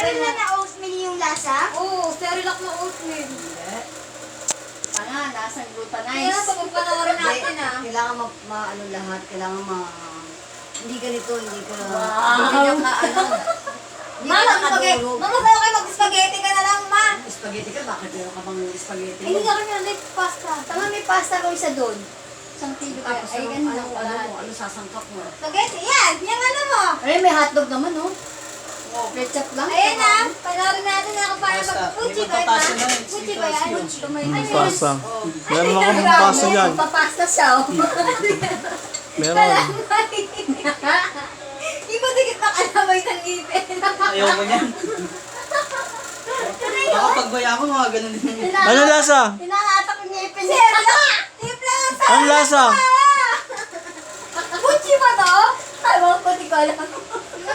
Cerelac na oatmeal yung lasa? Oo, Cerelac na oatmeal. Hindi. Tanga, lasang glutanized. Kaya pagpapanoorin natin ah. Kailangan ano lahat, kailangan hindi ganito, hindi ka, Wow. hindi ka ano, hindi ka Mama, nakadurog. Mama, sa'yo kayo mag-spaghetti ka na lang, ma. Spaghetti ka, bakit meron ka bang spaghetti? Hindi ka kanya like pasta. Tama, may pasta ko isa doon. Isang kilo kaya. Tapos Ay, ano, ganun ano, lang. ano sasangkap mo? Spaghetti, yan. Yung ano mo. Ay, may hotdog naman, oh. Ketchup lang. Ayan na. Panoorin natin ako para Basta, mag-puchi may ba pagpapasa yan? na yun. Puchi ba yan? Ay, Pasta. Oh. Meron ako ng pasta dyan. Papasta siya, oh. Meron. Di ba dikit na kalamay ng ngipin? Ayoko niyan. Baka pagbaya ko, mga ganun din. Ano lasa? Hinahatak yung ngipin niya. Cerelac! Cerelac! Ano lasa? Puchi ba to? Ay, mga puti ko alam. Ano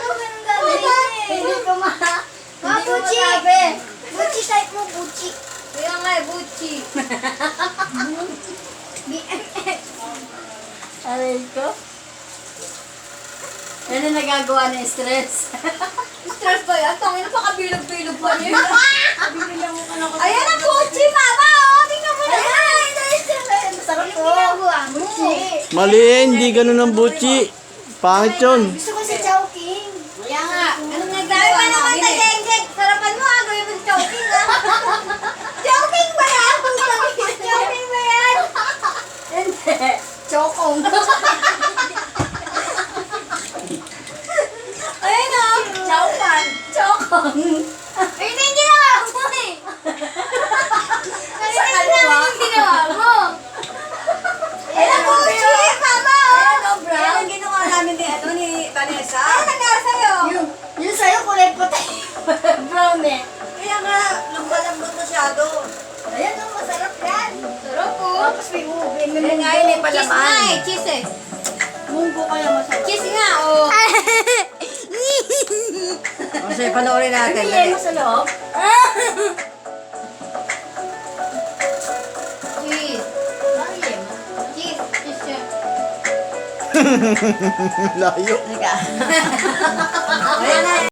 ba yung gagawin? Hindi ko ma... Ma, Hindi ko Puchi! masabi. Puchi type mo, Puchi. Kaya nga, Puchi. Aray ko. Yan ang nagagawa ng stress. Stress ba yan? Tangin na pakabilog-bilog pa niya. Bibili mo ka na ko. Ayan ang Puchi, mama! Oh, tingnan mo na. Masarap to. Puchi. Mali eh, hindi ganun ang buchi. Pangit yun. Gusto ko si Chowking. Kaya nga, anong nagdaya pa naman na jeng-jeng? Sarapan mo ah, gawin mo si Chowking ah. Chowking ba yan? Chowking ba yan? Hindi. Chokong. Ayun ah. Chowpan. Chokong. Ay, hindi ginawa mo eh. Narinig namin yung ginawa mo. Ayan ang Puchi, mama oh. Ayan o, bro. Yan ang ginawa namin ni Vanessa. Ano nangyari sa'yo? Yung sa'yo kulay puti. Brown eh. Kaya nga, lambot masyado. Ayan o, masarap yan. Sarap po. Tapos may ube. Kaya nga yun eh, Cheese nga palaman. eh, cheese eh. Munggo kaya masarap. Cheese nga, oh. Kasi panoorin natin. Ano yan mo sa loob? Cheese. Ano yan mo? Cheese. Cheese siya. Layo. Teka. Ayan na.